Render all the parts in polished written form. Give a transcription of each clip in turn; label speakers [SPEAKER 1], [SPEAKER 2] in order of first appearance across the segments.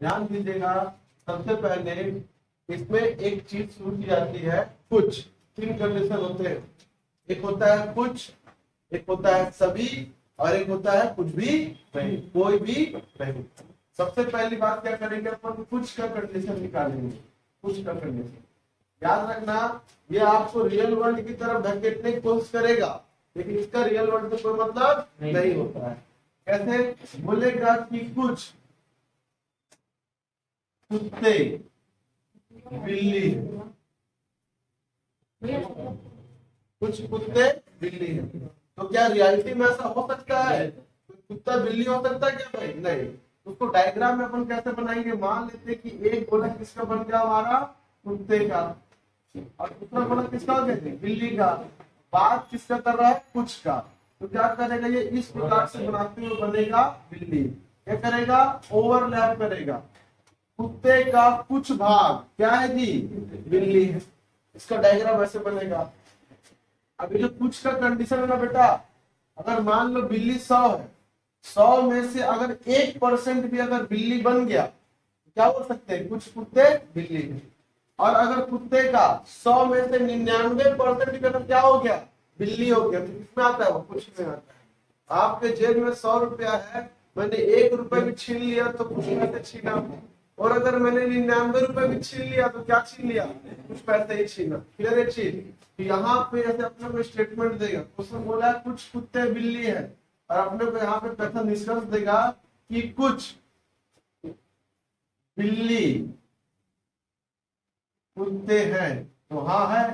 [SPEAKER 1] ध्यान दीजिएगा, सबसे पहले इसमें एक चीज शुरू की जाती है कुछ। तीन कंडीशन होते हैं, एक होता है कुछ, एक होता है सभी, और एक होता है कुछ भी नहीं, कोई भी नहीं। सबसे पहली बात क्या करेंगे अपन, कुछ का कंडीशन निकालेंगे। कुछ का कंडीशन याद रखना, ये आपको रियल वर्ल्ड की तरफ धकेलने की कोशिश करेगा, लेकिन इसका रियल वर्ल्ड से कोई मतलब नहीं होता है। कैसे बोलेगा कि कुछ कुत्ते बिल्ली है, कुछ कुत्ते बिल्ली है, तो क्या रियलिटी में ऐसा हो सकता है? कुत्ता बिल्ली हो सकता है क्या भाई? नहीं। उसको डायग्राम में अपन कैसे बनाएंगे, मान लेते कि एक गोला किसका बन गया, हमारा कुत्ते का, और दूसरा गोला किसका हो गया, बिल्ली का। बात किसका कर रहा है, कुछ का। तो क्या करेगा, ये इस प्रकार से बनाते हुए बनेगा बिल्ली। क्या करेगा, ओवरलैप करेगा। कुत्ते का कुछ भाग क्या है जी, बिल्ली है। इसका डायग्राम ऐसे बनेगा। अभी जो कुछ का कंडीशन है ना बेटा, अगर मान लो बिल्ली 100 है, 100 में से अगर 1% भी अगर बिल्ली बन गया, क्या बोल सकते हैं, कुछ कुत्ते बिल्ली है। और अगर कुत्ते का 100 में से 99% भी अगर क्या हो गया, बिल्ली हो गया, तो किसमें आता है, वो कुछ में आता है। आपके जेब में 100 रुपया है, मैंने 1 रुपए भी छीन लिया तो कुछ में से छीना, और अगर मैंने 99 रुपए भी छीन लिया तो क्या छीन लिया, कुछ पैसे ही छीना। क्लियर है चीज। यहाँ पे ऐसे अपने को स्टेटमेंट देगा, उसने बोला कुछ कुत्ते बिल्ली है, और अपने को यहाँ पे कथन निष्कर्ष देगा कि कुछ बिल्ली कुत्ते हैं। तो हाँ है,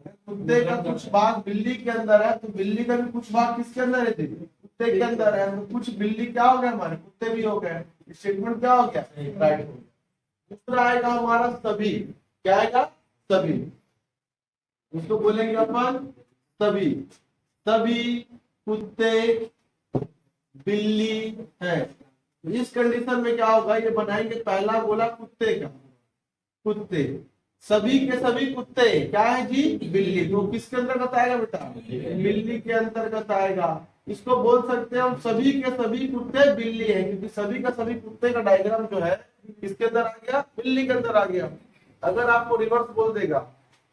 [SPEAKER 1] कुत्ते का कुछ भाग बिल्ली के अंदर है, तो बिल्ली का भी कुछ भाग किसके अंदर है, कुत्ते के अंदर है। तो कुछ बिल्ली क्या हो गया, हमारे कुत्ते भी हो गए। स्टेटमेंट क्या हो गया, राइट हो गया। दूसरा आएगा हमारा सभी। क्या आएगा, सभी। उसको बोलेंगे अपन सभी। सभी कुत्ते बिल्ली है। इस कंडीशन में क्या होगा, ये बनाएंगे पहला गोला कुत्ते का, कुत्ते सभी के सभी कुत्ते क्या है जी, बिल्ली। तो किसके अंतर्गत आएगा बेटा, बिल्ली के अंतर्गत आएगा। इसको बोल सकते हैं हम सभी के सभी कुत्ते बिल्ली है, क्योंकि सभी का सभी कुत्ते का डायग्राम जो है किसके अंदर आ गया, बिल्ली के अंदर आ गया। अगर आपको रिवर्स बोल देगा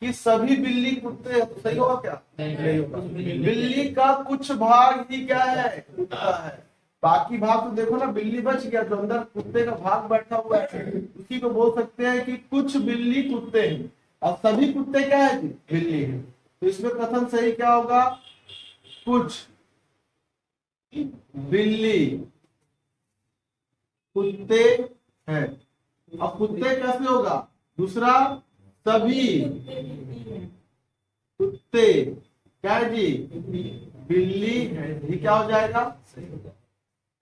[SPEAKER 1] कि सभी बिल्ली कुत्ते हैं, तो सही होगा क्या, नहीं होगा। बिल्ली का कुछ भाग ही क्या है, कुत्ता है। बाकी भाग तो देखो ना, बिल्ली बच गया, जो अंदर कुत्ते का भाग बैठा हुआ है उसी को बोल सकते हैं कि कुछ बिल्ली कुत्ते हैं, और सभी कुत्ते क्या है जी, बिल्ली है। तो इसमें कथन सही क्या होगा, कुछ बिल्ली कुत्ते हैं। अब कुत्ते कैसे होगा, दूसरा सभी कुत्ते क्या है जी, बिल्ली है। ये क्या हो जाएगा,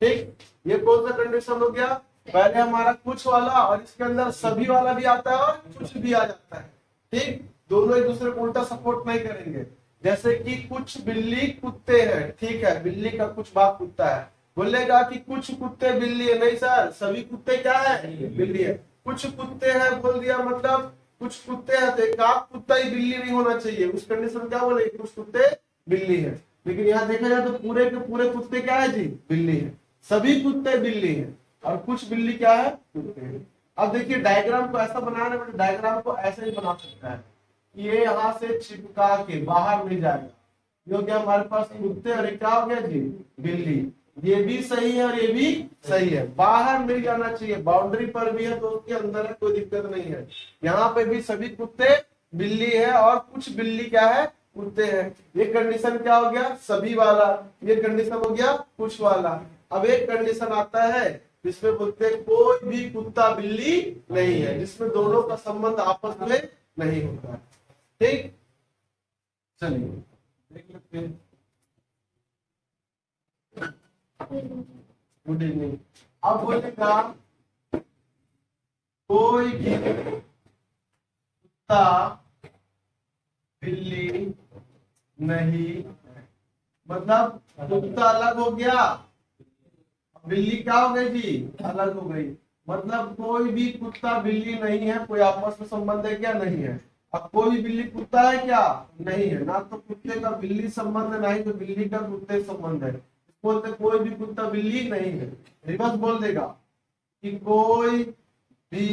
[SPEAKER 1] ठीक। ये कौन सा कंडीशन हो गया, पहले हमारा कुछ वाला, और इसके अंदर सभी वाला भी आता है और कुछ भी आ जाता है। ठीक, दोनों एक दूसरे को उल्टा सपोर्ट नहीं करेंगे। जैसे कि कुछ बिल्ली कुत्ते हैं, ठीक है, बिल्ली का कुछ भाग कुत्ता है। बोलेगा कि कुछ कुत्ते बिल्ली है, नहीं सर, सभी कुत्ते क्या है, बिल्ली है। कुछ कुत्ते हैं बोल दिया, मतलब कुछ कुत्ते हैं, तो एक आध कुत्ता ही बिल्ली नहीं होना चाहिए। उस कंडीशन क्या बोले, कुछ कुत्ते बिल्ली है। लेकिन यहाँ देखा जाए तो पूरे के पूरे कुत्ते क्या है जी, बिल्ली है। सभी कुत्ते बिल्ली हैं, और कुछ बिल्ली क्या है, कुत्ते हैं। अब देखिए डायग्राम को ऐसा बनाना है, डायग्राम को ऐसे ही बना सकता है, ये यहाँ से चिपका के बाहर नहीं जाएगा। ये हो गया हमारे पास कुत्ते, और क्या हो गया जी, बिल्ली। ये भी सही है और ये भी सही है, बाहर नहीं जाना चाहिए। बाउंड्री पर भी है तो उसके अंदर है, कोई दिक्कत नहीं है। यहाँ पे भी सभी कुत्ते बिल्ली है, और कुछ बिल्ली क्या है, कुत्ते हैं। ये कंडीशन क्या हो गया, सभी वाला। ये कंडीशन हो गया कुछ वाला। अब एक कंडीशन आता है जिसमें बोलते हैं कोई भी कुत्ता बिल्ली नहीं है, जिसमें दोनों का संबंध आपस में नहीं होता है। ठीक, चलिए देख लेते हैं। Good evening. अब बोलेगा कोई भी कुत्ता बिल्ली नहीं, मतलब कुत्ता अलग हो गया, बिल्ली क्या हो गई जी, अलग हो गई। मतलब कोई भी कुत्ता बिल्ली नहीं है, कोई आपस में संबंध है क्या, नहीं है। अब कोई बिल्ली कुत्ता है क्या, नहीं है ना। तो कुत्ते का बिल्ली संबंध है, नहीं तो बिल्ली का कुत्ते संबंध है। बोलते कोई भी कुत्ता बिल्ली नहीं है। रिवर्स बोल देगा कि कोई बी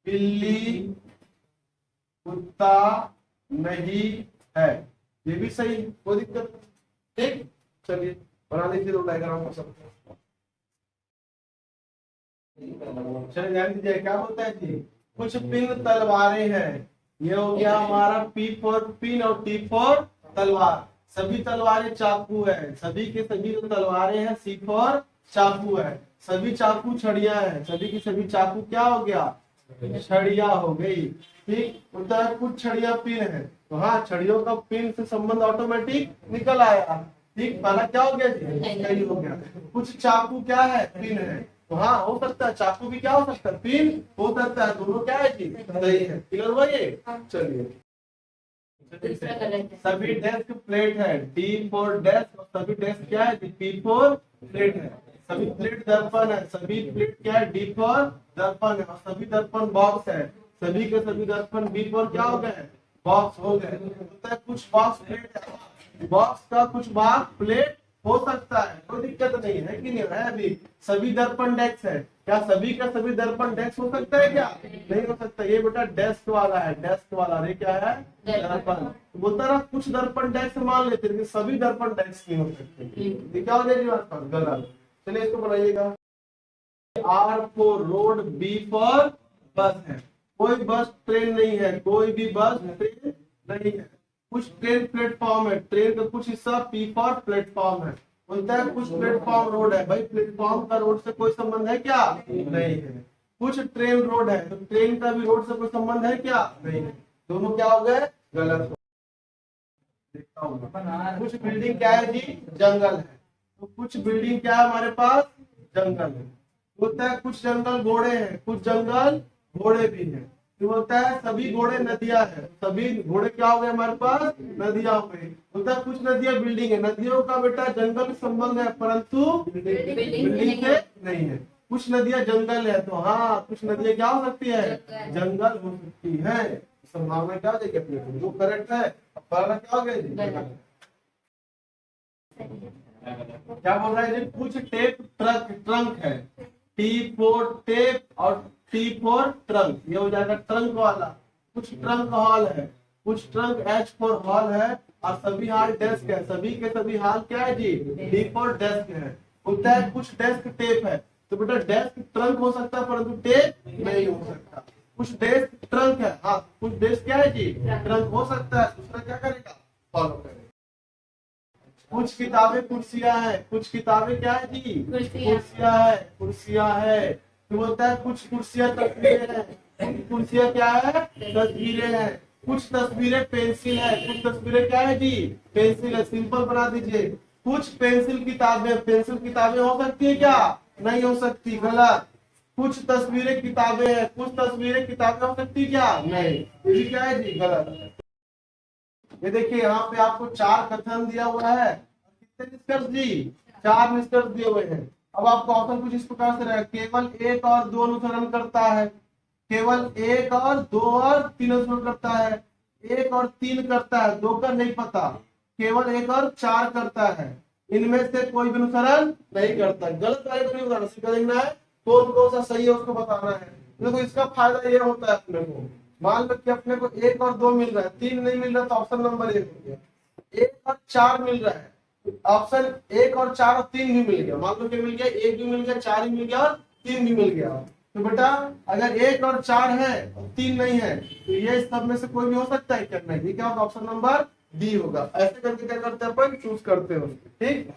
[SPEAKER 1] बिल्ली कुत्ता नहीं है, ये भी सही है, कोई दिक्कत नहीं। ठीक, चलिए बना लीजिए दो डायग्राम को सब। चलिए ध्यान दीजिए क्या होता है जी, कुछ पिन तलवारें हैं। ये हो गया हमारा पी फॉर पिन और टी फॉर तलवार। सभी तलवारें चाकू है, सभी के सभी जो तलवारें हैं सी फॉर चाकू है। सभी चाकू छड़ियां हैं, सभी की सभी चाकू क्या हो गया, छड़िया हो गई। ठीक, होता है कुछ छड़िया पिन है, तो हाँ छड़ियों का पिन से संबंध ऑटोमेटिक निकल आया। ठीक, पहला क्या हो गया जी, सही हो गया। कुछ चाकू क्या है, पिन है, तो हाँ हो सकता है चाकू भी क्या हो सकता है, पिन हो सकता है, दोनों क्या है जी, सही है। क्लियर हुआ ये। चलिए सभी डेस्क प्लेट है, डी फॉर डेस्क, और सभी डेस्क क्या है, पी फॉर प्लेट है। सभी प्लेट दर्पण है, सभी प्लेट क्या है, डी फॉर दर्पण है। और सभी दर्पण बॉक्स है, सभी के सभी दर्पण बी फॉर क्या हो गए, बॉक्स हो गए। होता है कुछ बॉक्स प्लेट है, बॉक्स का कुछ भाग प्लेट हो सकता है, कोई दिक्कत नहीं है कि नहीं है। अभी सभी दर्पण डेस्क है, क्या सभी का सभी दर्पण डेस्क हो सकता है, क्या नहीं हो सकता। ये बेटा डेस्क वाला है, डेस्क वाला, ये क्या है, दर्पण। तो बोलता रहा कुछ दर्पण डेस्क मान लेते, लेकिन सभी दर्पण डेस्क नहीं हो सकते। क्या हो जाएगी, गलत। चलिए इसको बनाइएगा। R for road, B for bus है, कोई बस ट्रेन नहीं है, कोई भी बस ट्रेन नहीं है। कुछ ट्रेन प्लेटफॉर्म है, ट्रेन का कुछ हिस्सा पी फॉर प्लेटफॉर्म है। बोलता है कुछ प्लेटफॉर्म रोड है, भाई प्लेटफॉर्म का रोड से कोई संबंध है क्या, नहीं है। कुछ ट्रेन रोड है, तो ट्रेन का भी रोड से कोई संबंध है क्या, नहीं है। दोनों क्या हो गए, गलत। देखता हूँ कुछ बिल्डिंग क्या है जी, जंगल है, तो कुछ बिल्डिंग क्या है हमारे पास, जंगल है। बोलता है कुछ जंगल घोड़े हैं, कुछ जंगल घोड़े भी हैं। तो बोलता है सभी घोड़े नदियां हैं, सभी घोड़े क्या हो गए हमारे पास, नदियां हो गई। बोलता है कुछ नदियां बिल्डिंग है, नदियों का बेटा जंगल संबंध है, परंतु बिल्डिंग से नहीं है। कुछ नदियां जंगल है, तो हाँ कुछ नदियां क्या हो सकती है, जंगल हो सकती है। संभावना क्या हो जाएगी अपने को, जो करेक्ट है। पहला क्या हो गया, क्या बोल रहा है जी, कुछ टेप ट्रंक है, टी फॉर टेप और टी फॉर ट्रंक, ये हो जाएगा ट्रंक वाला। कुछ ट्रंक हॉल है, कुछ ट्रंक एच फॉर हॉल है, और सभी हाल डेस्क है, सभी के सभी हाल क्या है जी, डी फॉर डेस्क है। होता है कुछ डेस्क टेप है, तो बेटा डेस्क ट्रंक हो सकता है, परंतु टेप नहीं हो सकता। कुछ डेस्क ट्रंक है, हाँ कुछ डेस्क क्या है जी, ट्रंक हो सकता है। दूसरा क्या करेगा, फॉलो करेगा। कुछ किताबें कुर्सियां हैं, कुछ किताबें क्या है जी, कुर्सियां है, कुर्सियां है। तो बोलता है कुछ कुर्सियां तस्वीरें हैं, कुछ कुर्सियां क्या है, तस्वीरें हैं। कुछ तस्वीरें पेंसिल है, कुछ तस्वीरें क्या है जी, पेंसिल है। सिंपल बना दीजिए। कुछ पेंसिल किताबें, पेंसिल किताबें हो सकती है क्या, नहीं हो सकती, गलत। कुछ तस्वीरें किताबें हैं, कुछ तस्वीरें किताबें हो सकती है क्या, नहीं, ये क्या है जी, गलत। ये देखिए यहाँ पे आपको 4 कथन दिया हुआ है, कितने निष्कर्ष जी, 4 निष्कर्ष दिए हुए हैं। अब आपको ऑप्शन कुछ इस प्रकार से रहेगा, केवल 1 और 2 अनुसरण करता है, केवल 1 और 2 और 3 अनुसरण करता है, 1 और 3 करता है, 2 का नहीं पता, केवल 1 और 4 करता है, इनमें से कोई भी अनुसरण नहीं करता। गलत वाले को नहीं बताना, सीखा देखना है, कौन सा सही है उसको बताना है। देखो इसका फायदा ये होता है अपने को, मान लो कि अपने को 1 और 2 मिल रहा है, 3 नहीं मिल रहा, तो ऑप्शन नंबर 1 हो गया। 1 और 4 मिल रहा है, ऑप्शन 1 और 4 और 3 भी मिल गया। मान लो कि मिल गया, 1 भी मिल गया, 4 भी मिल गया और 3 भी मिल गया। तो बेटा अगर 1 और 4 है और 3 नहीं है, तो ये सब में से कोई भी हो सकता है क्या, नहीं। क्या होगा, ऑप्शन नंबर डी होगा। ऐसे करके क्या करते हैं अपन, चूज करते हो, ठीक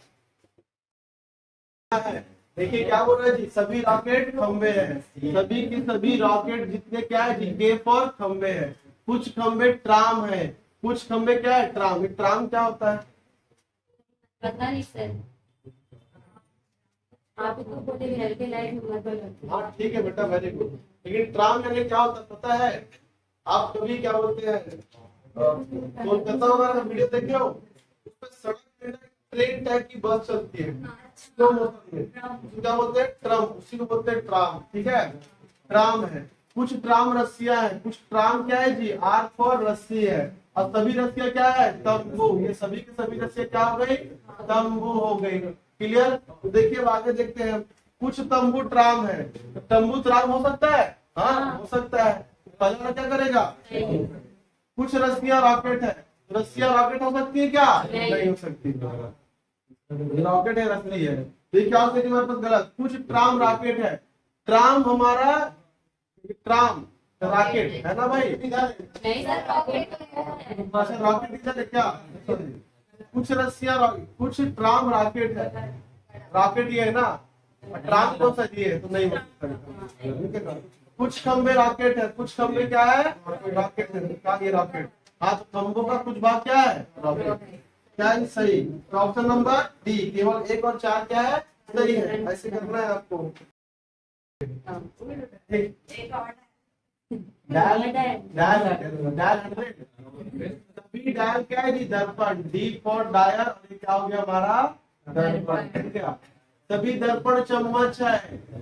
[SPEAKER 1] है। देखिए क्या बोल रहे हैं जी, सभी रॉकेट खंबे हैं, सभी के सभी रॉकेट जितने क्या है जी, के फॉर खंबे हैं। कुछ खंबे ट्राम है, कुछ खंबे क्या है, ट्राम। ट्राम क्या होता है,
[SPEAKER 2] पता नहीं सर, आप इसको बोले हल्के लाइट में मत बोलो।
[SPEAKER 1] हाँ ठीक है बेटा, वेरी गुड। लेकिन ट्राम यानी क्या होता है पता है, आप कभी क्या बोलते हैं, कोलकाता वगैरह वीडियो देखे हो, उसमें सड़क पे ट्रेन टाइप की बस चलती है, स्लो मोशन में, क्या बोलते हैं, ट्राम, उसी को बोलते हैं ट्राम, ठीक है, ट्राम है। कुछ ट्राम रस्सियां है, कुछ ट्राम क्या है जी, आर फॉर रस्सी है, और सभी रस्सियां क्या है, तंबू। ये सभी की सभी रस्सियां क्या हो गई, तंबू हो गई। क्लियर। तो देखिए अब आगे देखते हैं, कुछ तंबू ट्राम है, तो तंबू ट्राम हो सकता है, हाँ हो सकता है। पहला वाला क्या करेगा? कुछ रस्सियां रॉकेट है, रस्सियां रॉकेट हो सकती है क्या? नहीं हो सकती। रॉकेट है रस्सी है, तो ये क्या हो सकती है हमारे पास? गलत। कुछ ट्राम रॉकेट है, ट्राम हमारा ट्राम रॉकेट है ना भाई?
[SPEAKER 2] नहीं सर, रॉकेट तो है।
[SPEAKER 1] अच्छा रॉकेट इधर है क्या? कुछ रस्सियां रॉकेट, कुछ ट्राम रॉकेट है, रॉकेट ये है ना, ट्राम कौन सा ये है? तो नहीं हो सकता। कुछ खंबे रॉकेट है, कुछ खंबे क्या है? रॉकेट है। क्या ये रॉकेट? हाँ, तो खंभों का कुछ भाग क्या है? रॉकेट। क्या है सही? तो ऑप्शन नंबर डी, केवल 1 और 4 क्या है? सही है। ऐसे करना है आपको। डायल डायल डायल 100, तभी डायल क्या है जी? दर्पण। डी फॉर डायल, और ये क्या हो गया हमारा? दर्पण। क्या सभी दर्पण चम्मच है,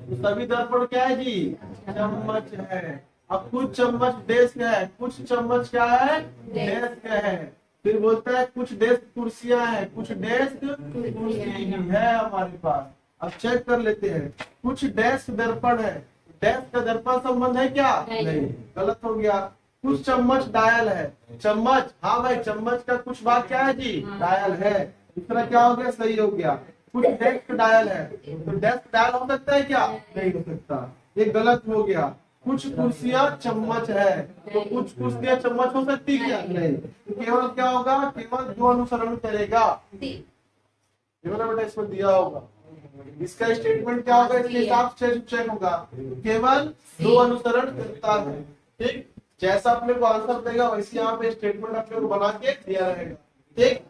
[SPEAKER 1] तो सभी दर्पण क्या है जी? चम्मच है। अब कुछ चम्मच डेस्क है, कुछ चम्मच क्या है? डेस्क है। फिर बोलता है कुछ डेस्क कुर्सियां हैं, कुछ डेस्क कुर्सी है हमारे पास। अब चेक कर लेते हैं, कुछ डेस्क दर्पण है, डेस्क का दर्पण संबंध है क्या? नहीं, गलत हो गया। कुछ चम्मच डायल है, चम्मच, हाँ भाई चम्मच का कुछ भाग क्या है जी? डायल है। दूसरा क्या हो गया? सही हो गया। कुछ डेस्क डायल है, तो डेस्क डायल हो सकता है क्या? नहीं हो सकता, ये गलत हो गया। कुछ कुर्सियां चम्मच है, तो कुछ कुर्सियां चम्मच हो सकती है क्या? नहीं। तो केवल क्या होगा? केवल जो अनुसरण करेगा, बेटा इसमें दिया होगा, इसका स्टेटमेंट क्या होगा? इसके हिसाब से चेक होगा। केवल दो अनुसरण करता है, ठीक। जैसा अपने को आंसर देगा वैसे यहाँ पे स्टेटमेंट अपने को बना के दिया रहेगा, ठीक।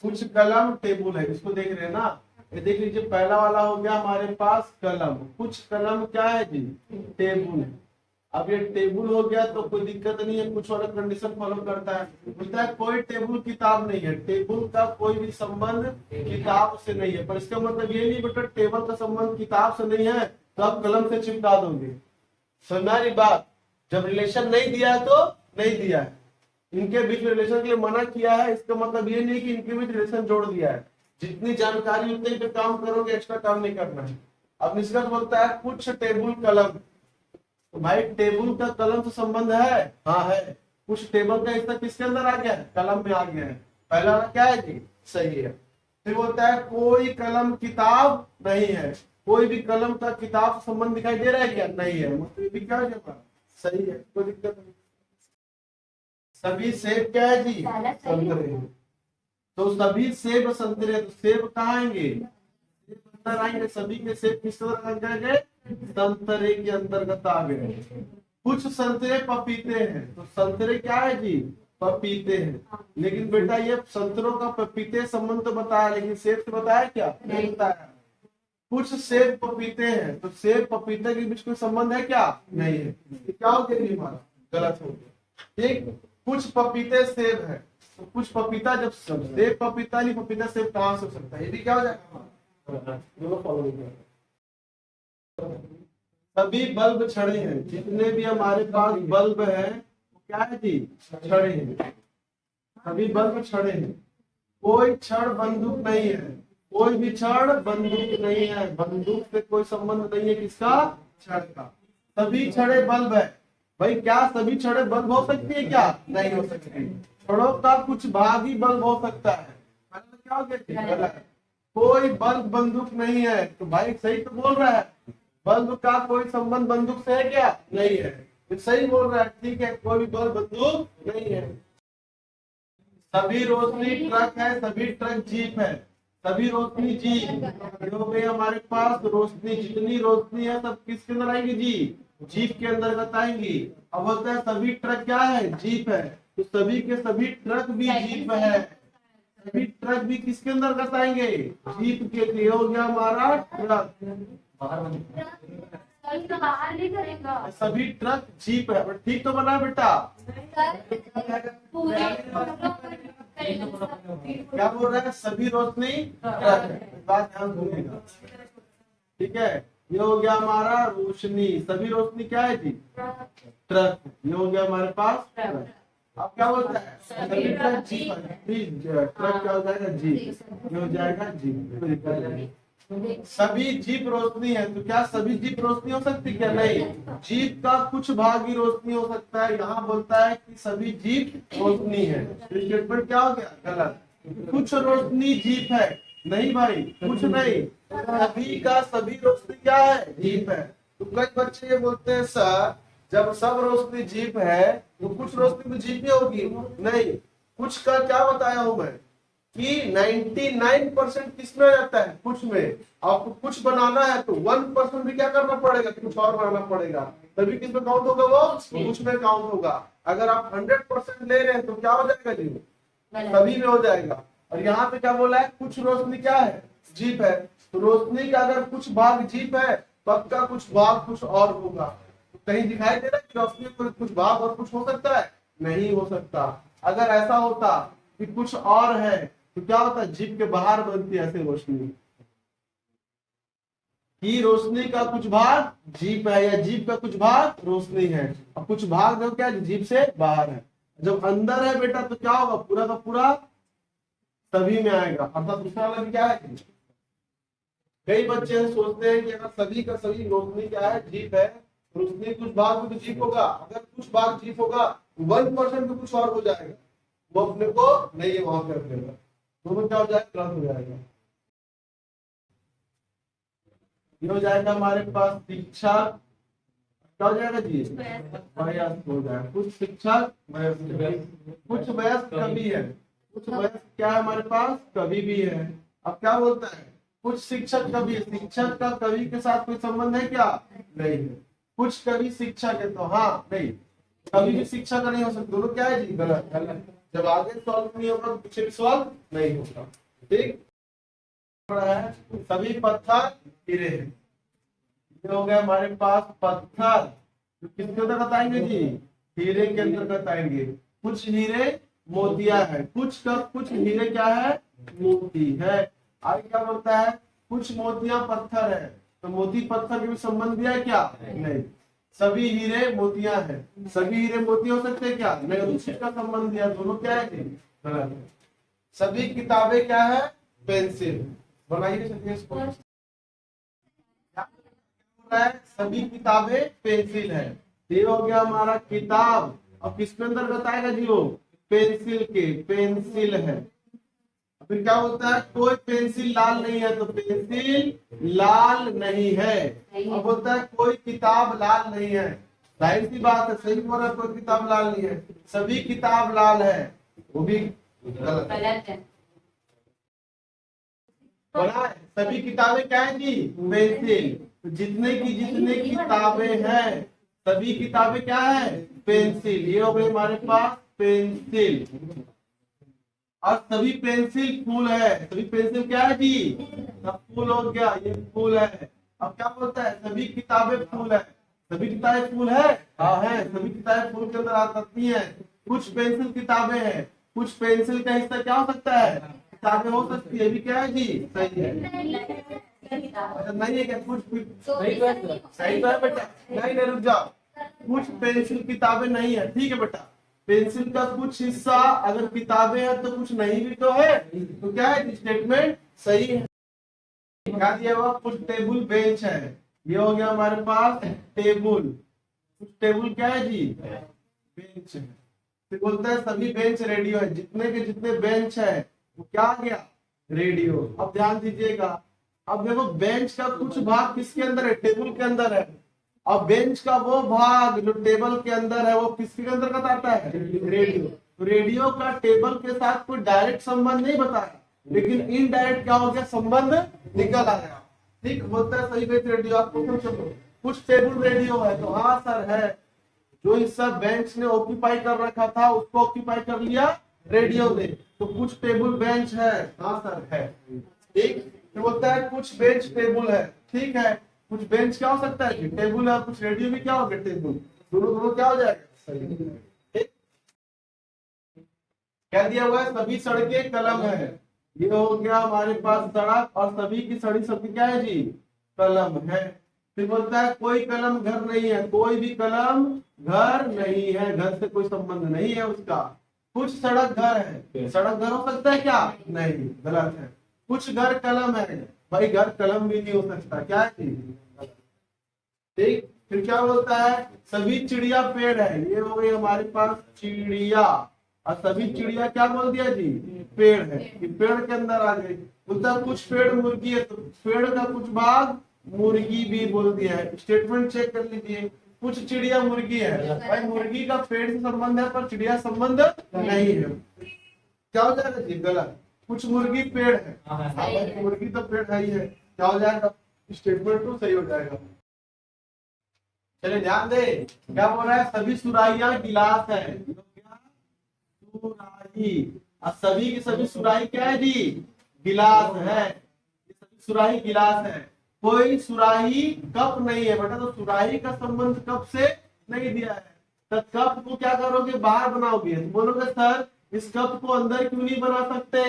[SPEAKER 1] कुछ कलम टेबल है, इसको देख रहे हैं ना? ये देख लीजिए, पहला वाला हो गया हमारे पास कलम। कुछ कलम क्या है जी? टेबल। अब ये टेबल हो गया तो कोई दिक्कत नहीं है, कुछ वाला कंडीशन फॉलो करता है। बोलता है कोई टेबल किताब नहीं है, टेबल का कोई भी संबंध किताब से नहीं है। पर इसका मतलब ये नहीं बेटा टेबल का संबंध किताब से नहीं है तो आप कलम से चिपका दोगे। समझारी बात, जब रिलेशन नहीं दिया है तो नहीं दिया है, इनके बीच में रिलेशन के लिए मना किया है, इसका मतलब ये नहीं कि इनके बीच रिलेशन जोड़ दिया है। जितनी जानकारी उतने पे काम करोगे, एक्स्ट्रा काम नहीं करना है। अब निष्कर्ष बोलता है कुछ टेबल कलम, तो भाई टेबल का कलम से संबंध है, हाँ है। कुछ टेबल का हिस्सा किसके अंदर आ गया है? कलम में आ गया है। पहला क्या है जी? सही है। फिर बोलता है कोई कलम किताब नहीं है, कोई भी कलम का किताब से संबंध दिखाई दे रहा है क्या? नहीं है, मतलब भी क्या है? सही है, कोई दिक्कत नहीं। सभी सेब क्या है जी? संतरे। तो सभी सेब संतरे, तो सेब कहाँ आएंगे? अंदर आएंगे। सभी के सेब किस अंतर्गत आ गए? संतरे के अंतर्गत आ गए। कुछ संतरे पपीते हैं, तो संतरे क्या है जी? पपीते हैं। लेकिन बेटा ये संतरों का पपीते संबंध तो बताया, लेकिन सेब से बताया क्या? नहीं बताया। कुछ सेब पपीते हैं, तो सेब पपीते के बीच कोई संबंध है क्या? नहीं है। क्या हो गया हमारा? गलत हो गया, ठीक। कुछ पपीते सेब है, तो कुछ पपीता, जब सेब पपीता नहीं, पपीता सेब कहां से हो सकता है? ये भी क्या हो जाएगा? सभी बल्ब छड़े हैं, जितने भी हमारे पास बल्ब है वो क्या है जी? छड़े हैं। सभी बल्ब छड़े हैं। कोई छड़ बंदूक नहीं है, कोई भी छड़ बंदूक नहीं है, बंदूक से कोई संबंध नहीं है किसका? छड़ का। सभी छड़े बल्ब है, भाई क्या सभी छड़े बल्ब हो सकती है क्या? नहीं हो सकती। छड़ों का कुछ भाग ही बल्ब हो सकता है। क्या हो गया? कोई बल्ब बंदूक नहीं है, तो भाई सही तो बोल रहा है, बल्ब का कोई संबंध बंदूक से है क्या? नहीं है, तो सही बोल रहा है, ठीक है। कोई भी बल्ब बंदूक नहीं है। सभी रोशनी ट्रक है, सभी ट्रक जीप है, सभी रोशनी जीप हो गई हमारे पास। रोशनी, जितनी रोशनी है सब किसके अंदर आएंगी जी? जीप के अंतर्गत आएंगी। अब होता है सभी ट्रक क्या है? जीप है, तो सभी के सभी ट्रक भी जीप है। सभी ट्रक भी किसके अंतर्गत आएंगे? जीप के लिए। हो गया हमारा ट्रक।
[SPEAKER 2] बाहर नहीं करेगा।
[SPEAKER 1] सभी ट्रक जीप है, ठीक तो बना बेटा? क्या बोल रहा है? सभी रोशनी ट्रक है, बात ध्यान सुनिएगा, ठीक है। ये हो गया हमारा रोशनी, सभी रोशनी क्या है जी? ट्रक। ये हो गया हमारे पास ट्रक। अब क्या बोलता है? सभी ट्रक जीप है, ट्रक क्या हो जाएगा? जीप। ये हो जाएगा जीप। सभी जीप रोशनी है, तो क्या सभी जीप रोशनी हो सकती क्या? नहीं, जीप का कुछ भाग ही रोशनी हो सकता है। यहाँ बोलता है कि सभी जीप रोशनी है, स्टेटमेंट क्या हो गया? गलत। कुछ रोशनी जीप है, नहीं भाई, कुछ नहीं, सभी का सभी रोशनी क्या है? जीप है। तो कई बच्चे ये बोलते हैं सर जब सब रोशनी जीप है तो कुछ रोशनी तो जीप ही होगी। नहीं, कुछ का क्या बताया हूं मैं कि 99% किसमें आ जाता है? कुछ में। आपको कुछ बनाना है तो 1% भी क्या करना पड़ेगा? कुछ और बनाना पड़ेगा, तभी किसमें काउंट होगा? वो कुछ में काउंट होगा। अगर आप 100% ले रहे हैं तो क्या हो जाएगा जी? सभी में हो जाएगा। और यहाँ पे क्या बोला है? कुछ रोशनी क्या है? जीप है। तो रोशनी का अगर कुछ भाग जीप है, पक्का कुछ भाग कुछ और होगा। तो कहीं दिखाई दे रहा है कि रोशनी में कुछ भाग और कुछ हो सकता है? नहीं हो सकता। अगर ऐसा होता कि कुछ और है तो क्या होता है? जीप के बाहर बनती है ऐसे रोशनी की। रोशनी का कुछ भाग जीप है या जीप का कुछ भाग रोशनी है, और कुछ भाग जो क्या है? जीप से बाहर है। जब अंदर है बेटा तो क्या होगा? पूरा का पूरा सभी में आएगा। अर्थात दूसरा वाला भी क्या है? कई बच्चे सोचते हैं कि अगर सभी का सभी रोशनी क्या है? जीप है, रोशनी कुछ भाग में तो जीप होगा। अगर कुछ भाग जीप होगा 1% तो कुछ और हो जाएगा, वो अपने को नहीं है वहां कर देगा। दोनों क्या हो जाएगा? गलत हो जाएगा। ये हो जाएगा हमारे पास शिक्षक, क्या हो जाएगा जी? वयस्क हो जाएगा। कुछ शिक्षक वयस्क, कुछ वयस्क कवि है। कुछ वयस्क क्या है हमारे पास? कवि भी है। अब क्या बोलता है? कुछ शिक्षक कवि है। शिक्षक का कवि के साथ कोई संबंध है क्या? नहीं है। कुछ कवि शिक्षक है तो हाँ, नहीं, कभी भी शिक्षक नहीं हो सकता। दोनों क्या है जी? गलत। गलत। जब आगे सॉल्व नहीं होगा तो पीछे भी सॉल्व नहीं होगा। ठीक है। सभी पत्थर हीरे हैं। ये हो गया हमारे पास पत्थर, जो किसके अंदर बताएंगे जी? हीरे के अंदर बताएंगे। कुछ हीरे मोतिया है, कुछ हीरे क्या है? मोती है। आगे क्या बोलता है? कुछ मोतियां पत्थर है, तो मोती पत्थर के भी संबंध दिया है क्या? नहीं। सभी हीरे मोतियां हैं, सभी हीरे मोती हो सकते हैं क्या? नहीं, उसी का संबंध दिया। दोनों क्या है जी? गलत है। सभी किताबें क्या है? पेंसिल। बनाइए इसको। सभी किताबें पेंसिल है। ये हो गया हमारा किताब। अब किसके अंदर बताएगा जी? वो पेंसिल के, पेंसिल है। फिर क्या बोलता है? कोई पेंसिल लाल नहीं है, तो पेंसिल लाल नहीं है। अब बोलता है कोई किताब लाल नहीं है। जाहिर सी बात है, सही बोल रहा है, कोई किताब लाल नहीं है। सभी किताब लाल है, वो भी गलत है। बोला है सभी किताबें क्या है जी? पेंसिल। तो जितने की किताबें हैं, सभी किताबें क्या है? पेंसिल। ये हो गई हमारे पास पेंसिल। और सभी पेंसिल फूल है। सभी पेंसिल क्या है जी? सब फूल हो गया, ये फूल है। अब क्या बोलता है? सभी किताबें फूल है। सभी किताबें फूल है? हाँ है। सभी किताबें फूल के अंदर आ सकती है। कुछ पेंसिल किताबें हैं, कुछ पेंसिल का हिस्सा क्या हो सकता है? किताबें हो सकती है। भी क्या है जी? सही है। अच्छा नहीं है क्या? कुछ सही तो है बेटा। नहीं, रुक जाओ। कुछ पेंसिल किताबें नहीं है, ठीक है बेटा। पेंसिल का कुछ हिस्सा अगर किताबें हैं तो कुछ नहीं भी तो है, तो क्या है? स्टेटमेंट सही है। क्या दिया हुआ? कुछ टेबल बेंच है। ये हो गया हमारे पास टेबल। कुछ टेबल क्या है जी? बेंच है। फिर बोलता है सभी बेंच रेडियो है। जितने के जितने बेंच है वो क्या आ गया? रेडियो। अब ध्यान दीजिएगा। अब देखो बेंच का कुछ भाग किसके अंदर है? टेबल के अंदर है। अब बेंच का वो भाग जो टेबल के अंदर है वो किसके अंदर आता है? रेडियो। तो रेडियो का टेबल के साथ कोई डायरेक्ट संबंध नहीं बताया, लेकिन इनडायरेक्ट क्या हो गया? संबंध निकल आया। ठीक बोलता है सही बेंच रेडियो। आपको कुछ टेबल रेडियो है, तो हाँ सर है। जो हिस्सा बेंच ने ऑक्यूपाई कर रखा था उसको ऑक्यूपाई कर लिया रेडियो ने। तो कुछ टेबल बेंच है, हाँ सर है। ठीक। तो बोलता है कुछ बेंच टेबल है, ठीक है। कुछ बेंच क्या हो सकता है? टेबल है। कुछ रेडियो भी क्या हो गया? टेबल। दोनों दोनों क्या हो जाएगा? सही। क्या दिया हुआ है? सभी सड़कें कलम है। ये हो गया हमारे पास सड़क, और सभी की सड़ी सड़क क्या है जी? कलम है। फिर बोलता है कोई कलम घर नहीं है। कोई भी कलम घर नहीं है, घर से कोई संबंध नहीं है उसका। कुछ सड़क घर है। सड़क घर हो सकता है क्या? नहीं, गलत है। कुछ घर कलम है। भाई घर कलम भी नहीं हो सकता, क्या है जी? ठीक। फिर क्या बोलता है, सभी चिड़िया पेड़ है, ये हो गई हमारे पास चिड़िया, और सभी चिड़िया क्या बोल दिया जी? पेड़ है, कि पेड़ के अंदर आ गई। बोलता है कुछ पेड़ मुर्गी है, तो पेड़ का कुछ भाग मुर्गी भी बोल दिया है। स्टेटमेंट चेक कर लीजिए, कुछ चिड़िया मुर्गी है, भाई मुर्गी का पेड़ से संबंध है पर चिड़िया संबंध नहीं है, क्या हो जाएगा जी? गलत। कुछ मुर्गी पेड़ है, हाँ भाई मुर्गी तो पेड़ है ही है, क्या हो जाएगा? स्टेटमेंट टू सही हो जाएगा। चलिए ध्यान दे, क्या बोल रहा है, सभी सुराहियां गिलास है, तो क्या सुराही, और सभी की सभी सुराही क्या है जी? गिलास है, ये सभी सुराही गिलास है। कोई सुराही कप नहीं है बेटा, तो सुराही का संबंध कप से नहीं दिया है, तो कप को क्या करोगे? बाहर बनाओगे, तो बोलोगे सर इस कप को अंदर क्यों नहीं बना सकते?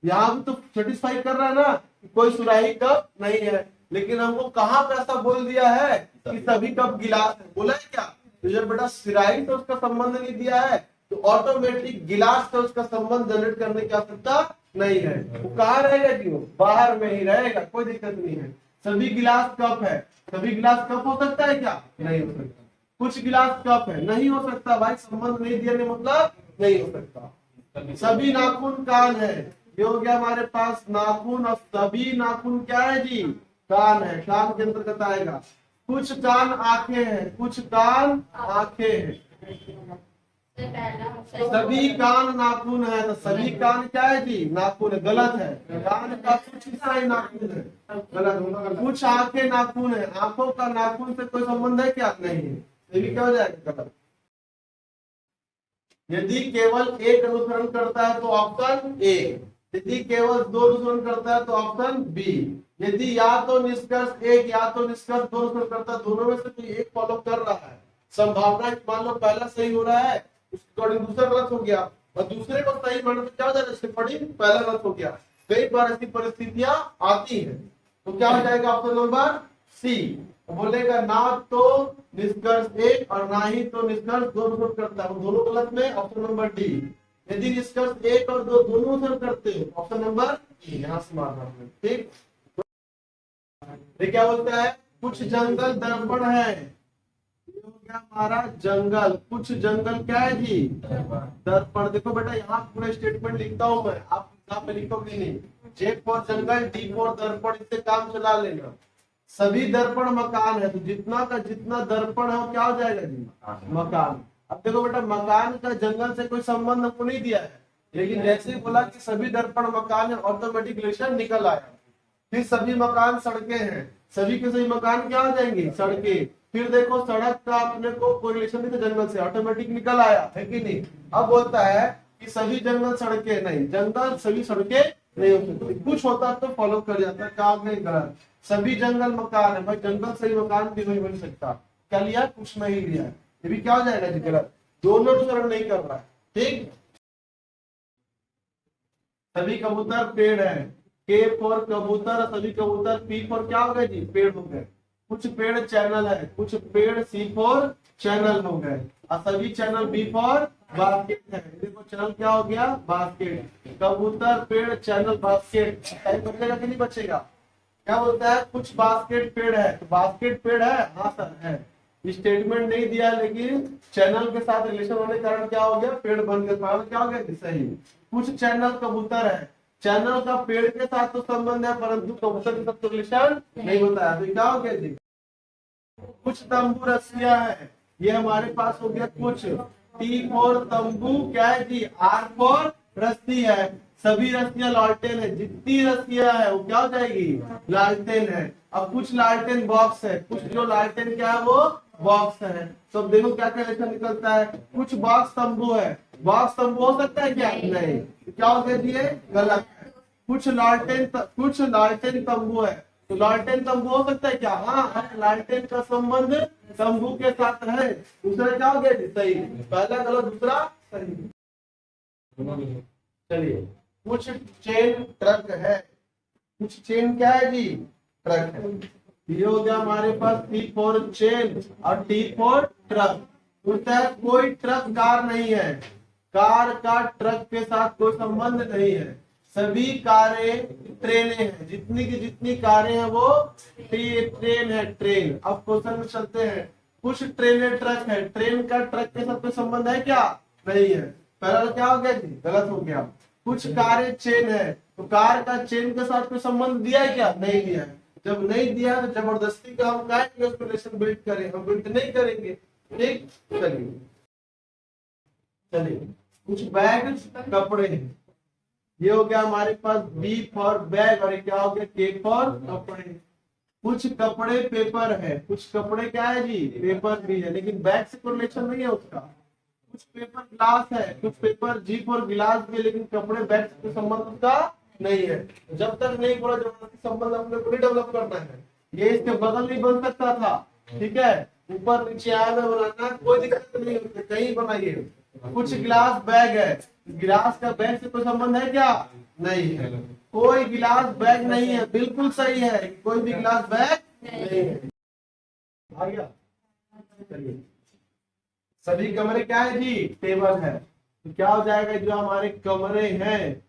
[SPEAKER 1] यहाँ भी तो सेटिस्फाई कर रहा है ना कि कोई सुराही कप नहीं है, लेकिन हमको कहाँ पे ऐसा बोल दिया है कि सभी कप गिलास है, बोला है क्या? तो जब बेटा सुराही तो उसका संबंध नहीं दिया है, तो ऑटोमेटिक गिलास से उसका संबंध जनरेट करने की आवश्यकता नहीं है। वो कहाँ रहेगा जी? वो बाहर में ही रहेगा, कोई दिक्कत नहीं है। सभी गिलास कप है, सभी गिलास कप हो सकता है क्या? नहीं हो सकता। कुछ गिलास कप है, नहीं हो सकता भाई, संबंध नहीं दिया मतलब नहीं हो सकता। सभी नाखून कान है, ये हो गया हमारे पास नाखून, और सभी नाखून क्या है जी? कान है, कान के अंतर्गत आएगा। कुछ कान आंखें हैं, कुछ कान आंखें हैं। सभी कान नाखून है, तो सभी कान क्या है जी? नाखून है, गलत है। कान का कुछ हिस्सा ही नाखून है, गलत। कुछ आंखें नाखून है, आंखों का नाखून से कोई संबंध है क्या? नहीं है, ये भी क्या हो जाएगा? गलत। यदि केवल एक अनुसरण करता है तो ऑप्शन ए, यदि केवल दो अनुसरण करता है तो ऑप्शन बी, यदि या तो निष्कर्ष एक या तो निष्कर्ष दो अनुसरण करता है, दोनों में से कोई एक फॉलो कर रहा है, संभावना मान लो पहला सही हो रहा है, उसके अकॉर्डिंग दूसरा गलत हो गया, और दूसरे को सही मानो तो क्या हो जाएगा? इसके अकॉर्डिंग पहला गलत हो गया। कई बार ऐसी परिस्थितियां आती है, तो क्या हो जाएगा? Option number C. बोलेगा ना तो निष्कर्ष एक और ना ही तो निष्कर्ष दो अनुसरण करता है, दोनों गलत में ऑप्शन नंबर डी। यदि निष्कर्ष एक और दो दोनों अनुसरण करते हो, ऑप्शन नंबर डी, यहाँ से मारना है। ठीक, ये क्या बोलता है? कुछ जंगल दर्पण है, क्या हमारा जंगल, कुछ जंगल क्या है जी? दर्पण। देखो बेटा यहाँ पूरा स्टेटमेंट लिखता हूँ मैं, आप किताब में लिखोगे नहीं। J for jungle, D for दर्पण, इससे काम चला लेना। सभी दर्पण मकान है, तो जितना का जितना दर्पण है वो क्या हो जाएगा जी? मकान। अब देखो बेटा मकान का जंगल से कोई संबंध हमको नहीं दिया है, लेकिन जैसे ही बोला कि सभी दर्पण मकान है, ऑटोमेटिक रिलेशन निकल आया। फिर सभी मकान सड़कें हैं, सभी के सभी मकान क्या हो जाएंगे? सड़कें। फिर देखो सड़क का अपने को कोई रिलेशन नहीं था जंगल से, ऑटोमेटिक निकल आया है कि नहीं? अब बोलता है कि सभी जंगल सड़कें, नहीं, जंगल सभी सड़कें नहीं हो सकती, कुछ होता तो फॉलो कर जाता, क्या नहीं गलत। सभी जंगल मकान है, भाई जंगल सही मकान भी नहीं बन सकता, क्या लिया? कुछ नहीं लिया, ये भी क्या हो जाएगा जी? गलत। दोनों अनुसरण नहीं कर रहा है। ठीक, सभी कबूतर पेड़ है, के फॉर कबूतर, सभी कबूतर, पी फॉर क्या हो गए जी? पेड़ हो गए। कुछ पेड़ चैनल है, कुछ पेड़ सी फॉर चैनल हो गए, और सभी चैनल बी फॉर बास्केट है। देखो चैनल क्या हो गया? बास्केट। कबूतर पेड़ चैनल बास्केट, बचेगा कि नहीं बचेगा? क्या बोलता है? कुछ बास्केट पेड़ है, तो बास्केट पेड़ है, हाँ सर है। स्टेटमेंट नहीं दिया, लेकिन चैनल के साथ रिलेशन होने के कारण क्या हो गया? पेड़ बन गया, क्या हो गया? सही। कुछ चैनल कबूतर है, चैनल का पेड़ के साथ तो संबंध है, परंतु कबूतर के साथ तो रिलेशन नहीं होता है, तो क्या हो गया जी? कुछ तंबू रस्सियां है, ये हमारे पास हो गया कुछ। टी फॉर तंबू क्या है जी? आर फॉर रस्सी है, सभी रस्सियां लालटेन है, जितनी रस्सियां है वो क्या हो जाएगी? लालटेन है। अब कुछ लालटेन बॉक्स है, कुछ जो लालटेन क्या है वो बॉक्स है, तो अब देखो क्या क्या रिलेशन निकलता है? कुछ बॉक्स तंबू है, बॉक्स तंबू हो सकता है क्या? नहीं, क्या हो गया जी? गलत है। कुछ लालटेन तंबू है, तो लालटेन तंबू हो सकता है क्या? हाँ, लालटेन का संबंध तंबू के साथ है। दूसरा क्या हो गया जी? सही। पहला गलत, दूसरा सही। चलिए, कुछ चेन ट्रक है, कुछ चेन क्या है जी? ट्रक है। ये हो गया हमारे पास टी फॉर चेन और टी फॉर ट्रक। बोलता है कोई ट्रक कार नहीं है, कार का ट्रक के साथ कोई संबंध नहीं है, सभी कारें ट्रेनें हैं, जितनी की जितनी कारें हैं वो ट्रेन है, ट्रेन। अब क्वेश्चन में चलते हैं। कुछ ट्रेनें ट्रक है, ट्रेन का ट्रक के साथ कोई संबंध है क्या? नहीं है। पहला क्या हो गया जी? गलत हो गया। कुछ कारें चेन है, तो कार का चेन के साथ कोई संबंध दिया है क्या? नहीं दिया है। जब नहीं दिया तो जबरदस्ती का हम क्या रिलेशन बिल्ड करें? हम बिल्ड नहीं करेंगे। ठीक, चलिए चलिए। कुछ बैग कपड़े हैं, ये हो गया हमारे पास बी फॉर बैग, और ये क्या हो गया? के फॉर कपड़े। कुछ कपड़े पेपर है, कुछ कपड़े क्या है जी? पेपर भी है, लेकिन बैग से कोई रिलेशन नहीं है उसका। कुछ पेपर ग्लास है, कुछ पेपर जी फॉर गिलास भी है, लेकिन कपड़े बैग से कोई संबंध उसका नहीं है। जब तक नहीं बोला जबरदस्ती संबंध अपने को डेवलप करना है। ये इसके बगल में बन सकता था, ठीक है, ऊपर नीचे आया में बनाना, कोई दिक्कत नहीं होती, कहीं बनाइए। कुछ गिलास बैग है, गिलास का बैग से कोई संबंध है क्या? नहीं है। कोई गिलास बैग नहीं है, बिल्कुल सही है, कोई भी गिलास बैग नहीं है। आ गया? चलिए, सभी कमरे क्या है जी? टेबल है। तो क्या हो जाएगा? जो हमारे कमरे हैं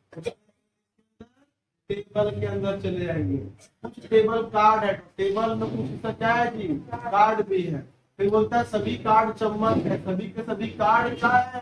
[SPEAKER 1] टेबल के अंदर चले जाएंगे। कुछ टेबल कार्ड है, तो टेबल में कुछ इसका क्या है जी? कार्ड भी है। फिर बोलता है सभी कार्ड चम्मच है, सभी के सभी कार्ड क्या है?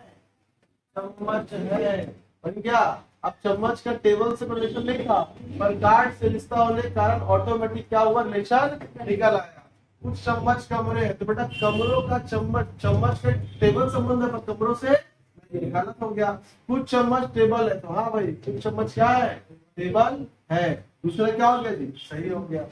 [SPEAKER 1] चम्मच है। बन गया? अब चम्मच का टेबल से रिलेशन नहीं था, पर कार्ड से रिश्ता होने के कारण ऑटोमेटिक क्या हुआ? रिलेशन निकल आया। कुछ चम्मच कमरे है, तो बेटा कमरों का चम्मच के टेबल संबंध है, पर कमरों से नहीं। गलत हो गया। कुछ चम्मच टेबल है, तो हाँ भाई कुछ चम्मच क्या है? टेबल है। दूसरा क्या हो गया जी? सही हो गया।